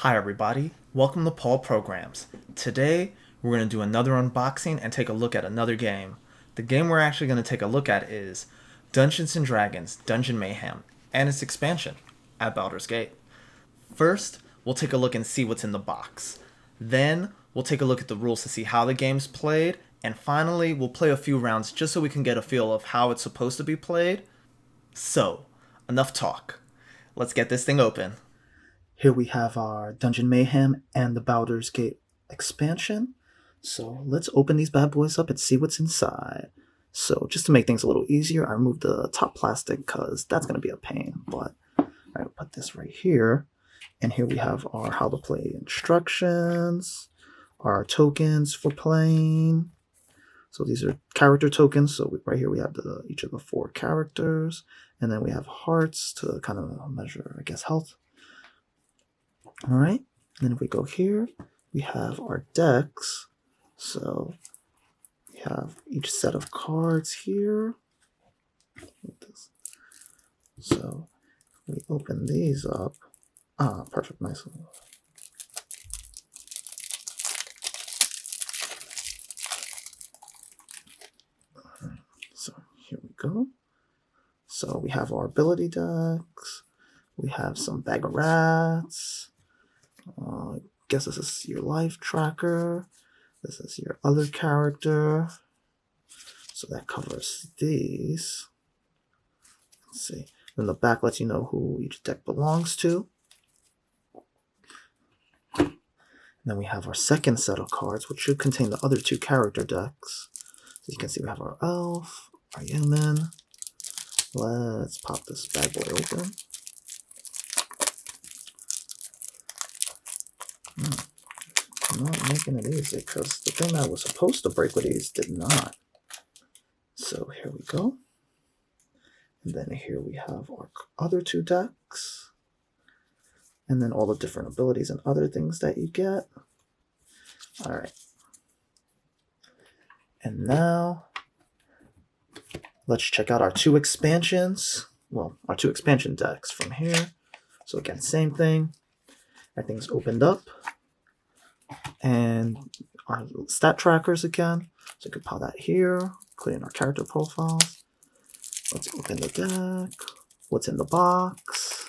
Hi everybody, welcome to Paul Programs. Today we're going to do another unboxing and take a look at another game. The game we're actually going to take a look at is Dungeons & Dragons Dungeon Mayhem and its expansion at Baldur's Gate. First, we'll take a look and see what's in the box. Then, we'll take a look at the rules to see how the game's played, and finally, we'll play a few rounds just so we can get a feel of how it's supposed to be played. So, enough talk. Let's get this thing open. Here we have our Dungeon Mayhem and the Baldur's Gate expansion. So let's open these bad boys up and see what's inside. So just to make things a little easier, I removed the top plastic because that's going to be a pain. But I'll put this right here. And here we have our how to play instructions, our tokens for playing. So these are character tokens. So right here we have each of the 4 characters. And then we have hearts to kind of measure, I guess, health. All right, and then if we go here, we have our decks. So we have each set of cards here. So we open these up. Perfect, nice. So here we go. So we have our ability decks. We have some bag of rats. I guess this is your life tracker. This is your other character. So that covers these. Let's see. Then the back lets you know who each deck belongs to. And then we have our second set of cards, which should contain the other 2 character decks. So you can see we have our elf, our human. Let's pop this bad boy open. I'm not making it easy because the thing that was supposed to break with these did not. So here we go. And then here we have our other 2 decks. And then all the different abilities and other things that you get. All right. And now let's check out our 2 expansions. Well, our 2 expansion decks from here. So again, same thing. Everything's opened up. And our stat trackers again. So you can pop that here, click in our character profiles. Let's open the deck. What's in the box?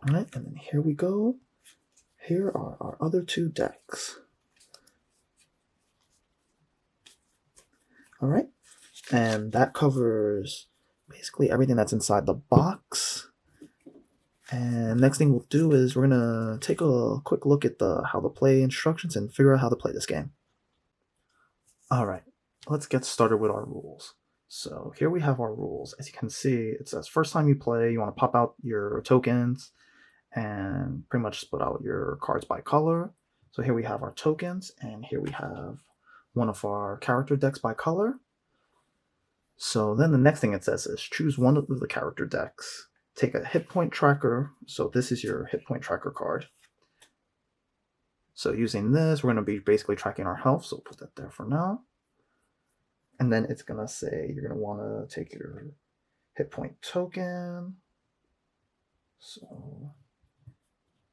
All right, and then here we go. Here are our other 2 decks. All right, and that covers basically everything that's inside the box. And next thing we'll do is we're going to take a quick look at the how to play instructions and figure out how to play this game. All right, let's get started with our rules. So here we have our rules. As you can see, it says first time you play, you want to pop out your tokens and pretty much split out your cards by color. So here we have our tokens, and here we have one of our character decks by color. So then the next thing it says is choose one of the character decks. Take a hit point tracker. So this is your hit point tracker card. So using this, we're going to be basically tracking our health. So put that there for now. And then it's going to say you're going to want to take your hit point token. So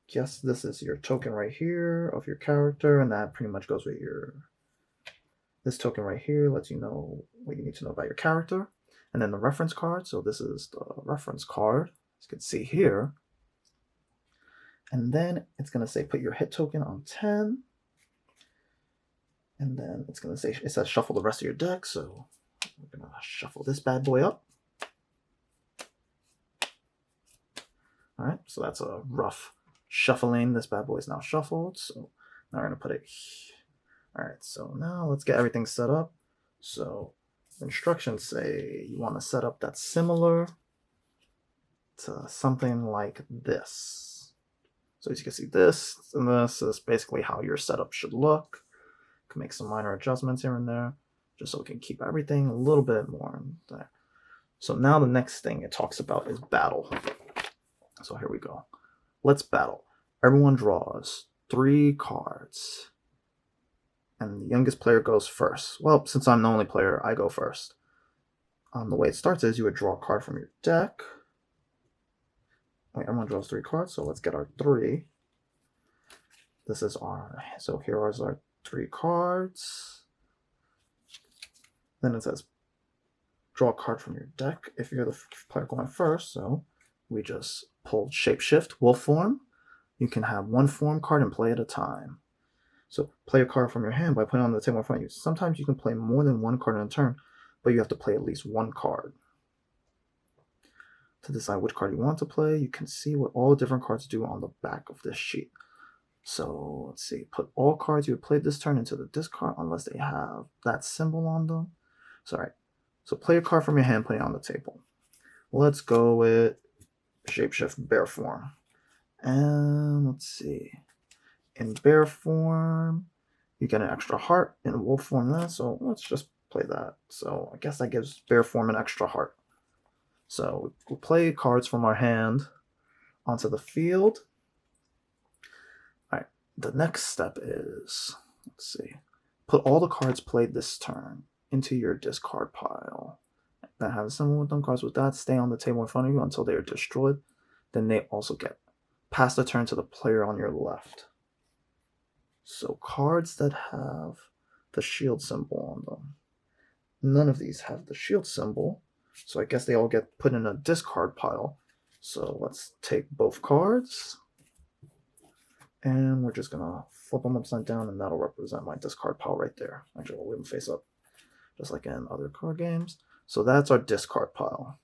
guess this is your token right here of your character. And that pretty much goes with this token right here lets you know what you need to know about your character. And then the reference card, so this is the reference card, as you can see here. And then it's going to say put your hit token on 10. And then it's going to say, it says shuffle the rest of your deck, so we're going to shuffle this bad boy up. All right, so that's a rough shuffling. This bad boy is now shuffled, so now we're going to put it here. All right, so now let's get everything set up. So instructions say you want to set up that similar to something like this. So as you can see, this and this is basically how your setup should look. You can make some minor adjustments here and there, just so we can keep everything a little bit more in there. So now the next thing it talks about is battle. So here we go. Let's battle. Everyone draws 3 cards. And the youngest player goes first. Well, since I'm the only player, I go first. The way it starts is you would draw a card from your deck. Wait, everyone draws 3 cards, so let's get our 3. This is our, so here are our 3 cards. Then it says draw a card from your deck if you're the player going first. So we just pulled Shapeshift, Wolf form. You can have 1 form card and play at a time. So play a card from your hand by putting it on the table in front of you. Sometimes you can play more than 1 card in a turn, but you have to play at least 1 card. To decide which card you want to play, you can see what all the different cards do on the back of this sheet. So let's see, put all cards you have played this turn into the discard unless they have that symbol on them. Sorry. So play a card from your hand, put it on the table. Let's go with Shapeshift Bear form. And let's see. In bear form, you get an extra heart. In wolf form, that. So let's just play that. So I guess that gives bear form an extra heart. So we'll play cards from our hand onto the field. All right. The next step is, let's see, put all the cards played this turn into your discard pile that have a symbol with them. Cards with that stay on the table in front of you until they are destroyed. Then they also get pass the turn to the player on your left. So cards that have the shield symbol on them. None of these have the shield symbol, so I guess they all get put in a discard pile. So let's take both cards, and we're just gonna flip them upside down, and that'll represent my discard pile right there. Actually, we'll leave them face up, just like in other card games. So that's our discard pile.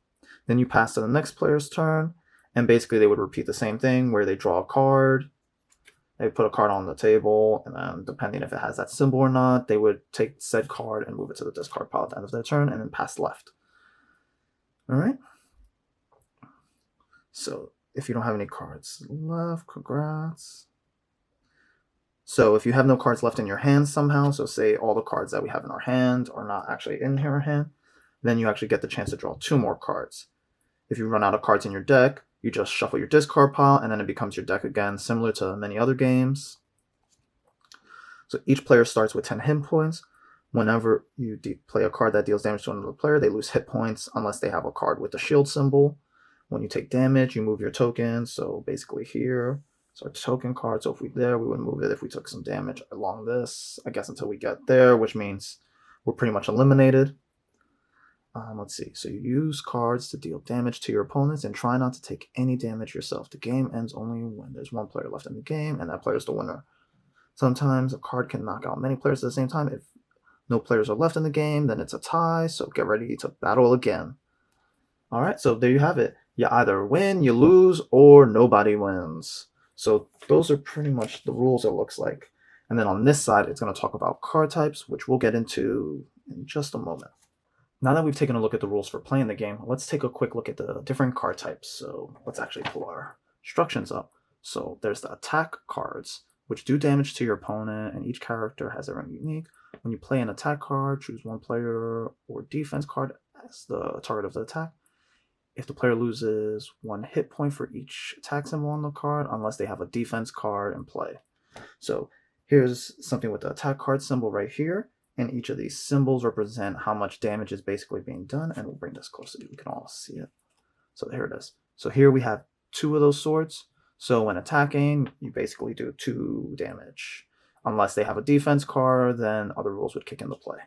Then you pass to the next player's turn, and basically they would repeat the same thing where they draw a card, they put a card on the table, and then depending if it has that symbol or not, they would take said card and move it to the discard pile at the end of their turn, and then pass left. All right? So if you don't have any cards left, congrats. So if you have no cards left in your hand somehow, so say all the cards that we have in our hand are not actually in our hand, then you actually get the chance to draw 2 more cards. If you run out of cards in your deck, you just shuffle your discard pile, and then it becomes your deck again, similar to many other games. So each player starts with 10 hit points. Whenever you play a card that deals damage to another player, they lose hit points unless they have a card with the shield symbol. When you take damage, you move your token. So basically here, it's our token card. So if we would move it if we took some damage along this, I guess until we get there, which means we're pretty much eliminated. Let's see. So you use cards to deal damage to your opponents and try not to take any damage yourself. The game ends only when there's 1 player left in the game, and that player is the winner. Sometimes a card can knock out many players at the same time. If no players are left in the game, then it's a tie, so get ready to battle again. All right, so there you have it. You either win, you lose, or nobody wins. So those are pretty much the rules, it looks like. And then on this side, it's going to talk about card types, which we'll get into in just a moment. Now that we've taken a look at the rules for playing the game, let's take a quick look at the different card types. So let's actually pull our instructions up. So there's the attack cards, which do damage to your opponent, and each character has their own unique. When you play an attack card, choose 1 player or defense card as the target of the attack. If the player loses 1 hit point for each attack symbol on the card, unless they have a defense card in play. So here's something with the attack card symbol right here. And each of these symbols represent how much damage is basically being done. And we'll bring this closer so you can all see it. So here it is. So here we have 2 of those swords. So when attacking, you basically do 2 damage. Unless they have a defense card, then other rules would kick into play.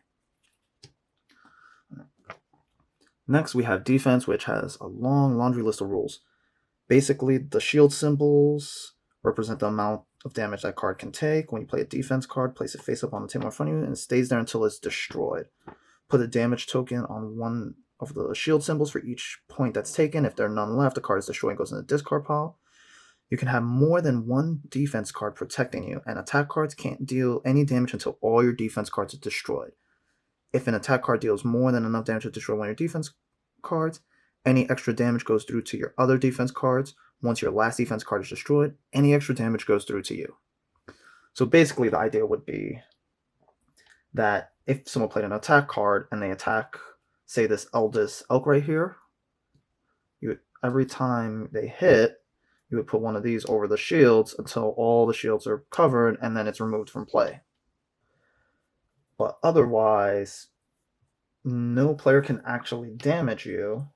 Next, we have defense, which has a long laundry list of rules. Basically, the shield symbols represent the amount of damage that card can take. When you play a defense card, place it face up on the table in front of you, and it stays there until it's destroyed. Put a damage token on 1 of the shield symbols for each point that's taken. If there are none left, the card is destroyed and goes in the discard pile. You can have more than 1 defense card protecting you, and attack cards can't deal any damage until all your defense cards are destroyed. If an attack card deals more than enough damage to destroy 1 of your defense cards, any extra damage goes through to your other defense cards. Once your last defense card is destroyed, any extra damage goes through to you. So basically the idea would be that if someone played an attack card and they attack, say, this eldest elk right here, every time they hit, you would put 1 of these over the shields until all the shields are covered, and then it's removed from play. But otherwise, no player can actually damage you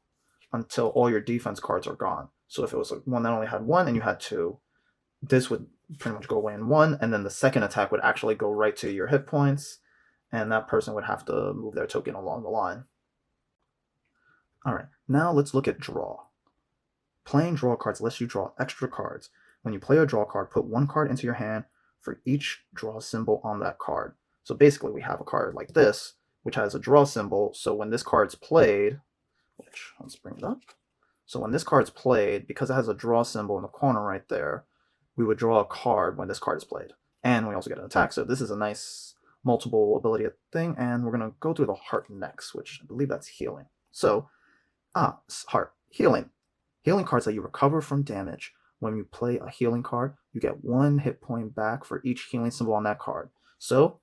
until all your defense cards are gone. So if it was one that only had 1 and you had 2, this would pretty much go away in 1, and then the second attack would actually go right to your hit points, and that person would have to move their token along the line. Alright, now let's look at draw. Playing draw cards lets you draw extra cards. When you play a draw card, put 1 card into your hand for each draw symbol on that card. So basically we have a card like this, which has a draw symbol, so when this card's played, which, let's bring it up. So when this card's played, because it has a draw symbol in the corner right there, we would draw a card when this card is played. And we also get an attack, so this is a nice multiple ability thing, and we're going to go through the heart next, which I believe that's healing. So, heart, healing. Healing cards let you recover from damage. When you play a healing card, you get 1 hit point back for each healing symbol on that card. So,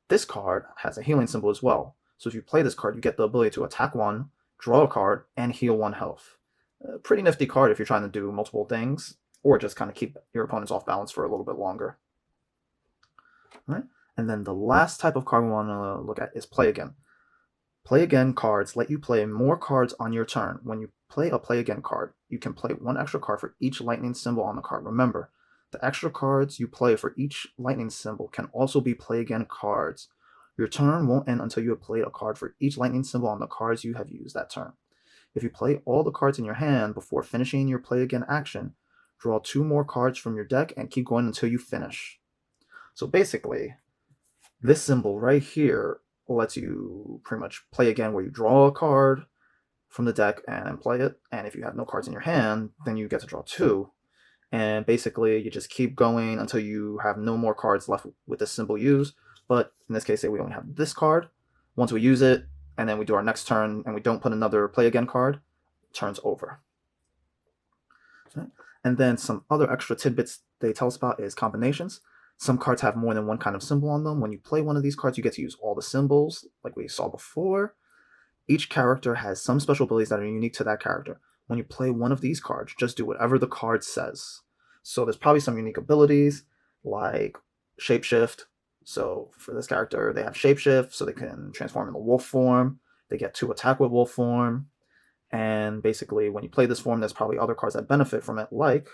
this card has a healing symbol as well. So if you play this card, you get the ability to attack 1, draw a card, and heal 1 health. A pretty nifty card if you're trying to do multiple things, or just kind of keep your opponents off balance for a little bit longer. All right? And then the last type of card we want to look at is play again. Play again cards let you play more cards on your turn. When you play a play again card, you can play 1 extra card for each lightning symbol on the card. Remember, the extra cards you play for each lightning symbol can also be play again cards. Your turn won't end until you have played a card for each lightning symbol on the cards you have used that turn. If you play all the cards in your hand before finishing your play again action, draw 2 more cards from your deck and keep going until you finish. So basically, this symbol right here lets you pretty much play again, where you draw a card from the deck and play it, and if you have no cards in your hand, then you get to draw 2, and basically you just keep going until you have no more cards left with this symbol used. But in this case, say we only have this card. Once we use it and then we do our next turn and we don't put another play again card, turn's over. Okay. And then some other extra tidbits they tell us about is combinations. Some cards have more than 1 kind of symbol on them. When you play one of these cards, you get to use all the symbols, like we saw before. Each character has some special abilities that are unique to that character. When you play one of these cards, just do whatever the card says. So there's probably some unique abilities, like Shapeshift. So for this character, they have Shapeshift, so they can transform into wolf form. They get 2 attack with wolf form. And basically, when you play this form, there's probably other cards that benefit from it, like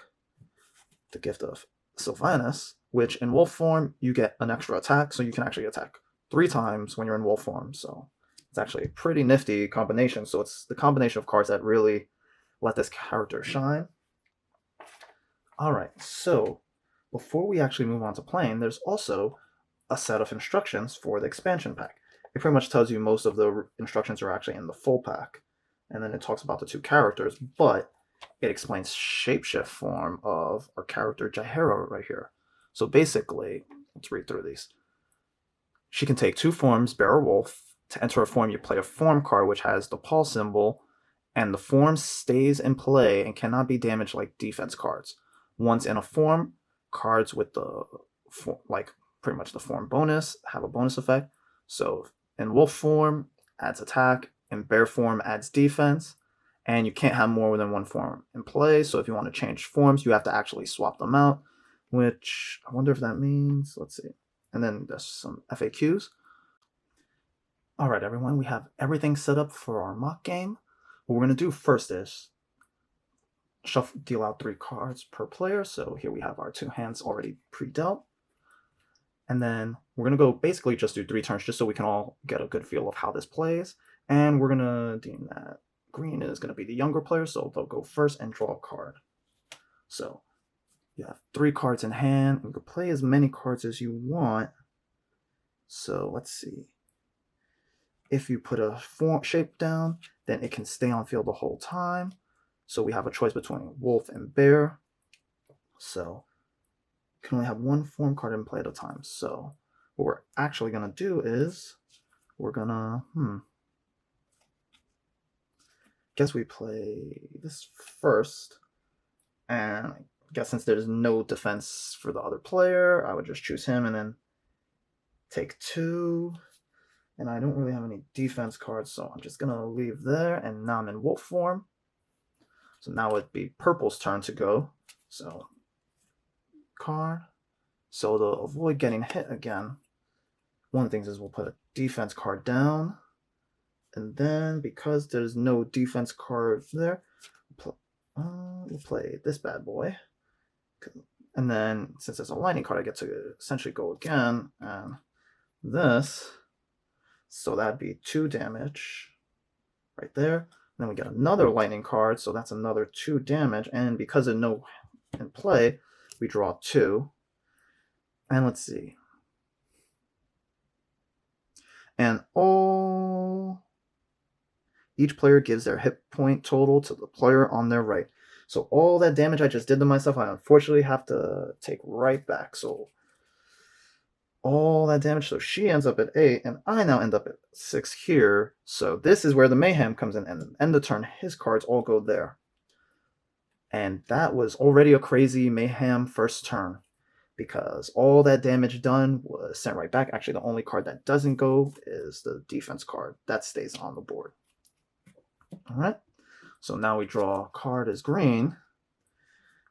the Gift of Sylvanus, which in wolf form, you get an extra attack, so you can actually attack 3 times when you're in wolf form. So it's actually a pretty nifty combination. So it's the combination of cards that really let this character shine. Alright, so before we actually move on to playing, there's also a set of instructions for the expansion pack. It pretty much tells you most of the instructions are actually in the full pack. And then it talks about the 2 characters, but it explains shapeshift form of our character Jaihiro right here. So basically, let's read through these. She can take 2 forms, bear or wolf. To enter a form, you play a form card which has the paw symbol, and the form stays in play and cannot be damaged like defense cards. Once in a form, cards with the like pretty much the form bonus have a bonus effect. So in wolf form, adds attack. In bear form, adds defense. And you can't have more than 1 form in play. So if you want to change forms, you have to actually swap them out, which I wonder if that means, let's see. And then there's some FAQs. All right, everyone, we have everything set up for our mock game. What we're going to do first is deal out 3 cards per player. So here we have our 2 hands already pre-dealt. And then we're going to go basically just do 3 turns just so we can all get a good feel of how this plays. And we're going to deem that green is going to be the younger player, so they'll go first and draw a card. So you have 3 cards in hand. You can play as many cards as you want. So let's see. If you put a shape down, then it can stay on field the whole time. So we have a choice between wolf and bear. So you can only have 1 form card in play at a time. So what we're actually going to do is we're going to, guess we play this first. And I guess since there's no defense for the other player, I would just choose him and then take 2. And I don't really have any defense cards, so I'm just going to leave there. And now I'm in wolf form. So now it'd be purple's turn to go. So, card. So to avoid getting hit again, one of the things is we'll put a defense card down. And then, because there's no defense card there, we'll play this bad boy. And then, since it's a lightning card, I get to essentially go again. And this. So that'd be 2 damage right there. And then we get another lightning card, so that's another 2 damage. And because of no in play, we draw 2. And let's see. And each player gives their hit point total to the player on their right. So all that damage I just did to myself, I unfortunately have to take right back. So all that damage, so she ends up at 8, and I now end up at 6 here. So this is where the Mayhem comes in, and end of turn, his cards all go there. And that was already a crazy Mayhem first turn, because all that damage done was sent right back. Actually, the only card that doesn't go is the defense card. That stays on the board. Alright, so now we draw a card as green.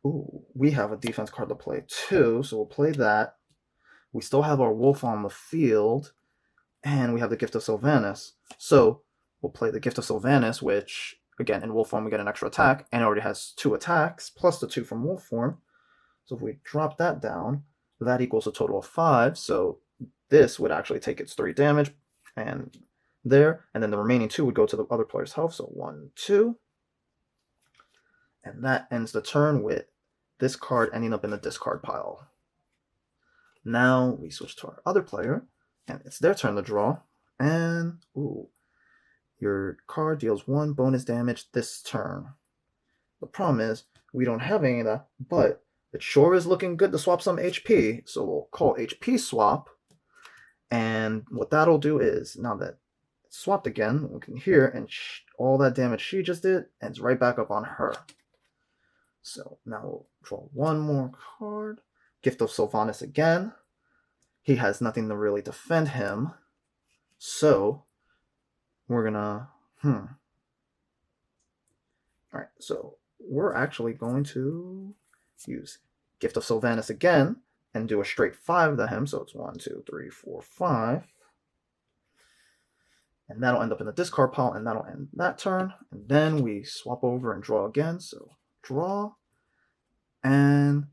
Ooh, we have a defense card to play too, so we'll play that. We still have our wolf on the field, and we have the Gift of Sylvanas. So we'll play the Gift of Sylvanas, which, again, in wolf form we get an extra attack, and it already has 2 attacks, plus the 2 from wolf form. So if we drop that down, that equals a total of 5, so this would actually take its 3 damage, and there, and then the remaining 2 would go to the other player's health, so 1, 2. And that ends the turn with this card ending up in the discard pile. Now we switch to our other player, and it's their turn to draw. And, ooh, your card deals 1 bonus damage this turn. The problem is, we don't have any of that, but it sure is looking good to swap some HP, so we'll call HP swap. And what that'll do is, now that it's swapped again, we can hear, and all that damage she just did ends right back up on her. So now we'll draw 1 more card. Gift of Sylvanas again. He has nothing to really defend him. So we're gonna Alright, so we're actually going to use Gift of Sylvanas again and do a straight 5 to him. So it's 1, 2, 3, 4, 5. And that'll end up in the discard pile, and that'll end that turn. And then we swap over and draw again. So draw, and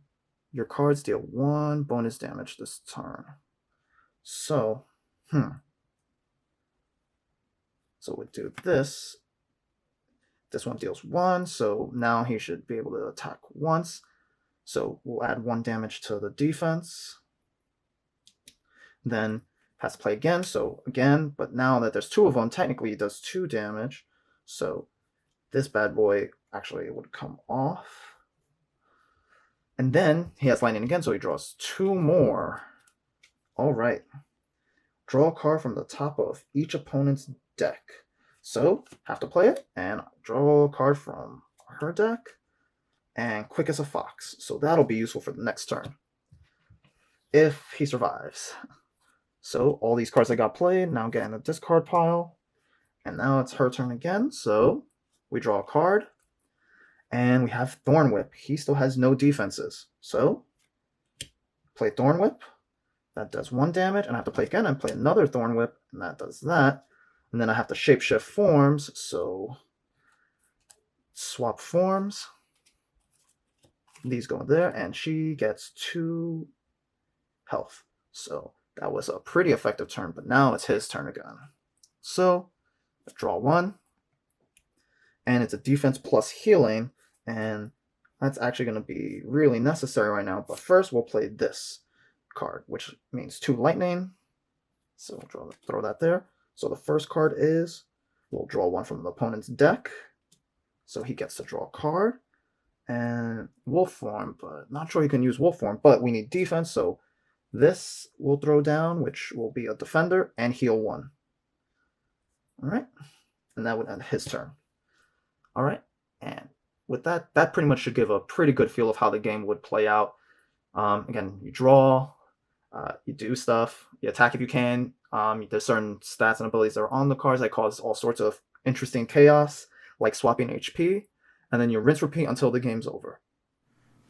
your cards deal 1 bonus damage this turn. So, so we do this. This one deals 1, so now he should be able to attack once. So we'll add 1 damage to the defense. Then has to play again, so again, but now that there's 2 of them, technically he does 2 damage. So this bad boy actually would come off. And then he has lightning again, so he draws 2 more. Alright. Draw a card from the top of each opponent's deck. So, have to play it, and draw a card from her deck, and quick as a fox. So that'll be useful for the next turn, if he survives. So, all these cards I got played, now get in the discard pile, and now it's her turn again, so we draw a card. And we have Thorn Whip. He still has no defenses. So, play Thorn Whip. That does 1 damage. And I have to play again and play another Thorn Whip. And that does that. And then I have to Shapeshift forms. So, swap forms. These go there. And she gets 2 health. So, that was a pretty effective turn. But now it's his turn again. So, draw 1. And it's a defense plus healing. And that's actually going to be really necessary right now. But first, we'll play this card, which means 2 lightning. So we'll throw that there. So the first card is, we'll draw 1 from the opponent's deck. So he gets to draw a card. And wolf form, but not sure you can use wolf form. But we need defense, so this we'll throw down, which will be a defender, and heal 1. Alright. And that would end his turn. Alright. And with that, that pretty much should give a pretty good feel of how the game would play out. Again, you draw, you do stuff, you attack if you can. There's certain stats and abilities that are on the cards that cause all sorts of interesting chaos, like swapping HP, and then you rinse repeat until the game's over.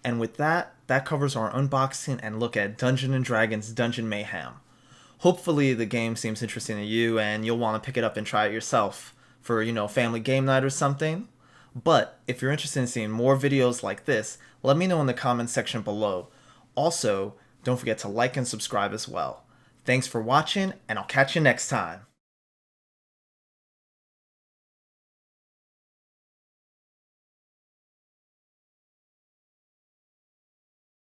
And with that, that covers our unboxing and look at Dungeons & Dragons Dungeon Mayhem. Hopefully the game seems interesting to you and you'll want to pick it up and try it yourself for, family game night or something. But if you're interested in seeing more videos like this, let me know in the comments section below. Also, don't forget to like and subscribe as well. Thanks for watching, and I'll catch you next time.